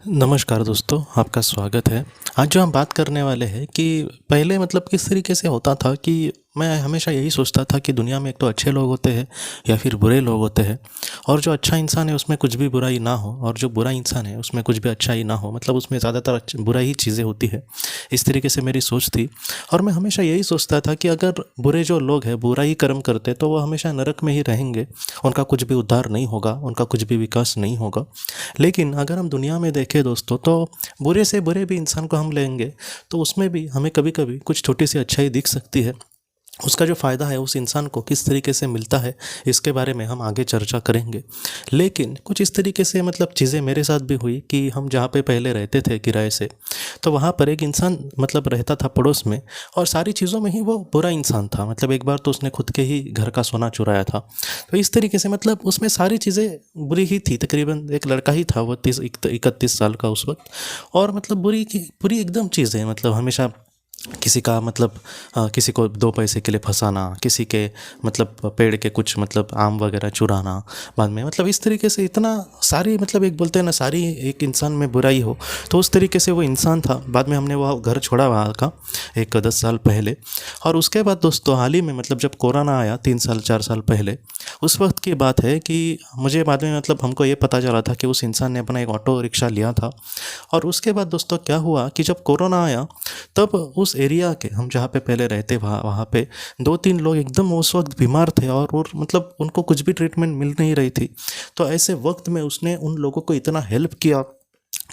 नमस्कार दोस्तों, आपका स्वागत है। आज जो हम बात करने वाले हैं कि पहले मतलब किस तरीके से होता था कि मैं हमेशा यही सोचता था कि दुनिया में एक तो अच्छे लोग होते हैं या फिर बुरे लोग होते हैं, और जो अच्छा इंसान है उसमें कुछ भी बुराई ना हो और जो बुरा इंसान है उसमें कुछ भी अच्छाई ना हो, मतलब उसमें ज़्यादातर बुरा ही चीज़ें होती है। इस तरीके से मेरी सोच थी और मैं हमेशा यही सोचता था कि अगर बुरे जो लोग हैं बुरा ही कर्म करते तो वो हमेशा नरक में ही रहेंगे, उनका कुछ भी उद्धार नहीं होगा, उनका कुछ भी विकास नहीं होगा। लेकिन अगर हम दुनिया में देखें दोस्तों, तो बुरे से बुरे भी इंसान को हम लेंगे तो उसमें भी हमें कभी कभी कुछ छोटी सी अच्छाई दिख सकती है। उसका जो फ़ायदा है उस इंसान को किस तरीके से मिलता है, इसके बारे में हम आगे चर्चा करेंगे। लेकिन कुछ इस तरीके से मतलब चीज़ें मेरे साथ भी हुई कि हम जहाँ पे पहले रहते थे किराए से, तो वहाँ पर एक इंसान मतलब रहता था पड़ोस में, और सारी चीज़ों में ही वो बुरा इंसान था। मतलब एक बार तो उसने खुद के ही घर का सोना चुराया था। तो इस तरीके से मतलब उसमें सारी चीज़ें बुरी ही थी। तकरीबन एक लड़का ही था वो 31 साल का उस वक्त, और मतलब बुरी की बुरी एकदम चीज़ें, मतलब हमेशा किसी का मतलब किसी को 2 पैसे के लिए फंसाना, किसी के मतलब पेड़ के कुछ मतलब आम वगैरह चुराना बाद में, मतलब इस तरीके से इतना सारी, मतलब एक बोलते हैं ना सारी एक इंसान में बुराई हो, तो उस तरीके से वो इंसान था। बाद में हमने वह घर छोड़ा वहाँ का, एक 10 साल पहले। और उसके बाद दोस्तों हाल ही में मतलब जब कोरोना आया 3 साल 4 साल पहले, उस वक्त की बात है कि मुझे बाद में मतलब हमको ये पता चला था कि उस इंसान ने अपना एक ऑटो रिक्शा लिया था। और उसके बाद दोस्तों क्या हुआ कि जब कोरोना आया, तब उस एरिया के हम जहाँ पे पहले रहते वहाँ पे 2-3 लोग एकदम उस वक्त बीमार थे, और मतलब उनको कुछ भी ट्रीटमेंट मिल नहीं रही थी। तो ऐसे वक्त में उसने उन लोगों को इतना हेल्प किया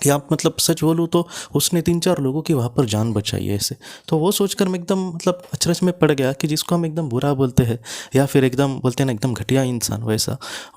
कि आप मतलब सच बोलूँ तो उसने 3-4 लोगों की वहाँ पर जान बचाई है ऐसे। तो वो सोचकर मैं एकदम मतलब अचरज में पड़ गया कि जिसको हम एकदम बुरा बोलते हैं या फिर एकदम बोलते हैं ना एकदम घटिया इंसान,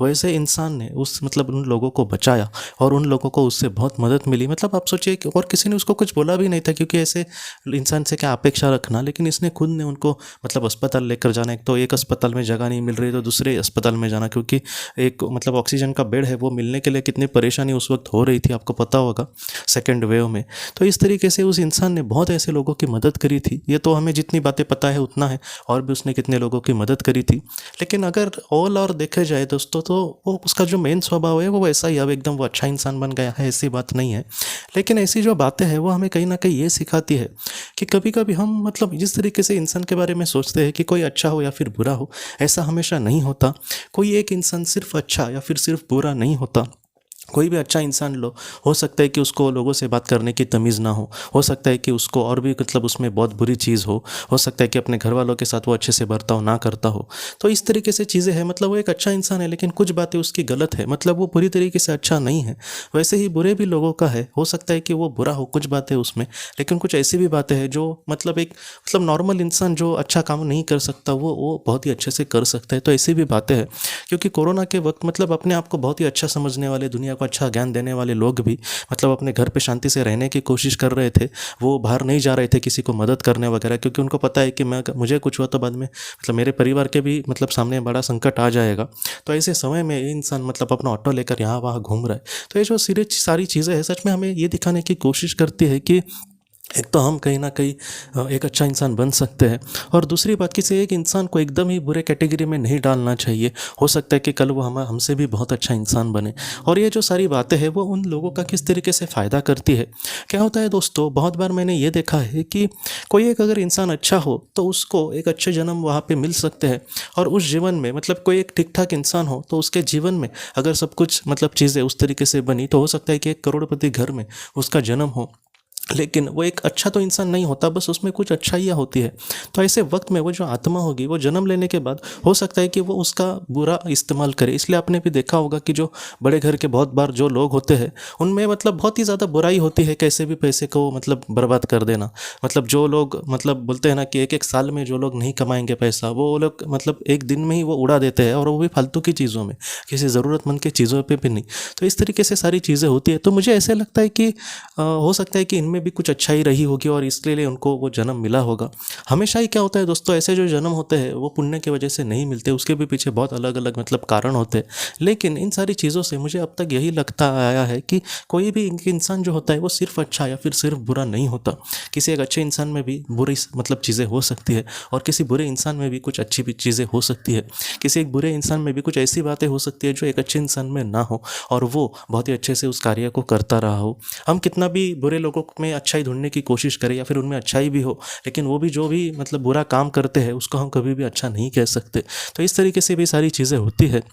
वैसे इंसान ने उस मतलब उन लोगों को बचाया, और उन लोगों को उससे बहुत मदद मिली। मतलब आप सोचिए कि और किसी ने उसको कुछ बोला भी नहीं था, क्योंकि ऐसे इंसान से क्या अपेक्षा रखना, लेकिन इसने खुद ने उनको मतलब अस्पताल लेकर जाना। एक तो एक अस्पताल में जगह नहीं मिल रही तो दूसरे अस्पताल में जाना, क्योंकि एक मतलब ऑक्सीजन का बेड है वो मिलने के लिए कितनी परेशानी उस वक्त हो रही थी, आपको पता होगा, सेकेंड वेव में। तो इस तरीके से उस इंसान ने बहुत ऐसे लोगों की मदद करी थी। ये तो हमें जितनी बातें पता है उतना है, और भी उसने कितने लोगों की मदद करी थी। लेकिन अगर ऑल और देखा जाए दोस्तों, तो वो उसका जो मेन स्वभाव है वो वैसा ही, अब एकदम वो अच्छा इंसान बन गया है ऐसी बात नहीं है। लेकिन ऐसी जो बातें हैं वो हमें कहीं ना कहीं ये सिखाती है कि कभी कभी हम मतलब जिस तरीके से इंसान के बारे में सोचते हैं कि कोई अच्छा हो या फिर बुरा हो, ऐसा हमेशा नहीं होता। कोई एक इंसान सिर्फ अच्छा या फिर सिर्फ बुरा नहीं होता। कोई भी अच्छा इंसान लो, हो सकता है कि उसको लोगों से बात करने की तमीज़ ना हो सकता है कि उसको और भी मतलब उसमें बहुत बुरी चीज़ हो सकता है कि अपने घर वालों के साथ वो अच्छे से बर्ताव ना करता हो। तो इस तरीके से चीज़ें हैं, मतलब वो एक अच्छा इंसान है लेकिन कुछ बातें उसकी गलत है, मतलब वो पूरी तरीके से अच्छा नहीं है। वैसे ही बुरे भी लोगों का है, हो सकता है कि वो बुरा हो कुछ बातें उसमें, लेकिन कुछ ऐसी भी बातें हैं जो मतलब एक मतलब नॉर्मल इंसान जो अच्छा काम नहीं कर सकता वो बहुत ही अच्छे से कर सकता है। तो ऐसी भी बातें हैं, क्योंकि कोरोना के वक्त मतलब अपने आप को बहुत ही अच्छा समझने वाले, दुनिया को अच्छा ज्ञान देने वाले लोग भी मतलब अपने घर पे शांति से रहने की कोशिश कर रहे थे। वो बाहर नहीं जा रहे थे किसी को मदद करने वगैरह, क्योंकि उनको पता है कि मैं मुझे कुछ हुआ तो बाद में मतलब मेरे परिवार के भी मतलब सामने बड़ा संकट आ जाएगा। तो ऐसे समय में ये इंसान मतलब अपना ऑटो लेकर यहाँ वहाँ घूम रहा है। तो ये जो सारी चीज़ें हैं सच में हमें ये दिखाने की कोशिश करती है कि एक तो हम कहीं ना कहीं एक अच्छा इंसान बन सकते हैं, और दूसरी बात किसी एक इंसान को एकदम ही बुरे कैटेगरी में नहीं डालना चाहिए। हो सकता है कि कल वो हमसे भी बहुत अच्छा इंसान बने। और ये जो सारी बातें हैं वो उन लोगों का किस तरीके से फ़ायदा करती है। क्या होता है दोस्तों, बहुत बार मैंने ये देखा है कि कोई एक अगर इंसान अच्छा हो तो उसको एक अच्छे जन्म वहाँ पे मिल सकते हैं, और उस जीवन में मतलब कोई एक ठीक ठाक इंसान हो तो उसके जीवन में अगर सब कुछ मतलब चीज़ें उस तरीके से बनी तो हो सकता है कि एक करोड़पति घर में उसका जन्म हो, लेकिन वो एक अच्छा तो इंसान नहीं होता, बस उसमें कुछ अच्छाइयाँ होती है। तो ऐसे वक्त में वो जो आत्मा होगी वो जन्म लेने के बाद हो सकता है कि वो उसका बुरा इस्तेमाल करे। इसलिए आपने भी देखा होगा कि जो बड़े घर के बहुत बार जो लोग होते हैं उनमें मतलब बहुत ही ज़्यादा बुराई होती है, कैसे भी पैसे को मतलब बर्बाद कर देना। मतलब जो लोग मतलब बोलते हैं ना कि एक एक साल में जो लोग नहीं कमाएंगे पैसा, वो लोग मतलब एक दिन में ही वो उड़ा देते हैं, और वो भी फालतू की चीज़ों में, किसी ज़रूरतमंद की चीज़ों पर भी नहीं। तो इस तरीके से सारी चीज़ें होती है। तो मुझे ऐसे लगता है कि हो सकता है कि इनमें में भी कुछ अच्छाई रही होगी और इसके लिए उनको वो जन्म मिला होगा। हमेशा ही क्या होता है दोस्तों, ऐसे जो जन्म होते हैं वो पुण्य की वजह से नहीं मिलते, उसके भी पीछे बहुत अलग अलग मतलब कारण होते हैं। लेकिन इन सारी चीज़ों से मुझे अब तक यही लगता आया है कि कोई भी इंसान जो होता है वो सिर्फ अच्छा या फिर सिर्फ बुरा नहीं होता। किसी एक अच्छे इंसान में भी बुरी मतलब चीज़ें हो सकती है और किसी बुरे इंसान में भी कुछ अच्छी भी चीज़ें हो सकती है। किसी एक बुरे इंसान में भी कुछ ऐसी बातें हो सकती है जो एक अच्छे इंसान में ना हो और वो बहुत ही अच्छे से उस कार्य को करता रहा हो। हम कितना भी बुरे लोगों में अच्छाई ढूंढने की कोशिश करें या फिर उनमें अच्छाई भी हो, लेकिन वो भी जो भी मतलब बुरा काम करते हैं उसको हम कभी भी अच्छा नहीं कह सकते। तो इस तरीके से भी सारी चीज़ें होती है।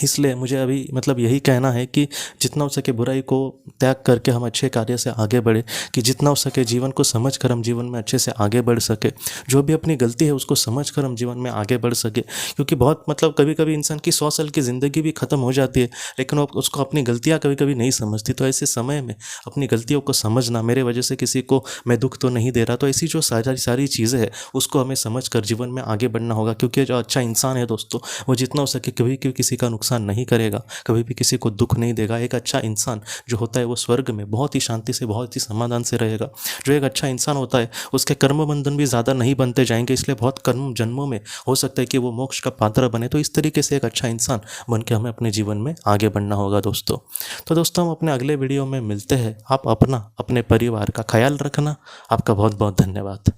इसलिए मुझे अभी मतलब यही कहना है कि जितना हो सके बुराई को त्याग करके हम अच्छे कार्य से आगे बढ़े, कि जितना हो सके जीवन को समझ कर हम जीवन में अच्छे से आगे बढ़ सके, जो भी अपनी गलती है उसको समझ कर हम जीवन में आगे बढ़ सके। क्योंकि बहुत मतलब कभी कभी इंसान की 100 साल की ज़िंदगी भी ख़त्म हो जाती है, लेकिन वो उसको अपनी गलतियाँ कभी कभी नहीं समझती। तो ऐसे समय में अपनी गलतियों को समझना, मेरे वजह से किसी को मैं दुख तो नहीं दे रहा, तो ऐसी जो सारी चीज़ें हैं उसको हमें समझ कर जीवन में आगे बढ़ना होगा। क्योंकि जो अच्छा इंसान है दोस्तों, वो जितना हो सके कभी कभी किसी का नुकसान नहीं करेगा, कभी भी किसी को दुख नहीं देगा। एक अच्छा इंसान जो होता है वो स्वर्ग में बहुत ही शांति से, बहुत ही समाधान से रहेगा। जो एक अच्छा इंसान होता है उसके कर्म बंधन भी ज़्यादा नहीं बनते जाएंगे, इसलिए बहुत कर्म जन्मों में हो सकता है कि वो मोक्ष का पात्र बने। तो इस तरीके से एक अच्छा इंसान बन के हमें अपने जीवन में आगे बढ़ना होगा दोस्तों। तो दोस्तों हम अपने अगले वीडियो में मिलते हैं। आप अपने परिवार का ख्याल रखना। आपका बहुत बहुत धन्यवाद।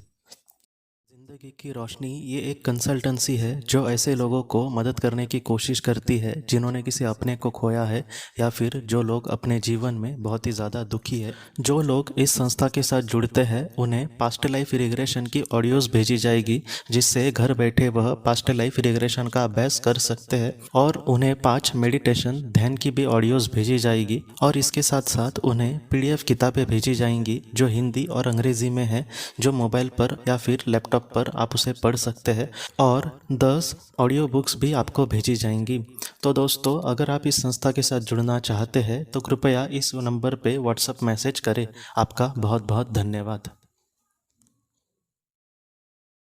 ज़िंदगी की रोशनी ये एक कंसल्टेंसी है जो ऐसे लोगों को मदद करने की कोशिश करती है जिन्होंने किसी अपने को खोया है या फिर जो लोग अपने जीवन में बहुत ही ज़्यादा दुखी है। जो लोग इस संस्था के साथ जुड़ते हैं उन्हें पास्ट लाइफ रिग्रेशन की ऑडियोज़ भेजी जाएगी, जिससे घर बैठे वह पास्ट लाइफ रिग्रेशन का अभ्यास कर सकते हैं। और उन्हें 5 मेडिटेशन ध्यान की भी ऑडियोज़ भेजी जाएगी और इसके साथ साथ उन्हें PDF किताबें भेजी जाएंगी जो हिंदी और अंग्रेज़ी में है, जो मोबाइल पर या फिर लैपटॉप पर आप उसे पढ़ सकते हैं। और 10 ऑडियो बुक्स भी आपको भेजी जाएंगी। तो दोस्तों अगर आप इस संस्था के साथ जुड़ना चाहते हैं तो कृपया इस नंबर पे व्हाट्सएप मैसेज करें। आपका बहुत बहुत धन्यवाद।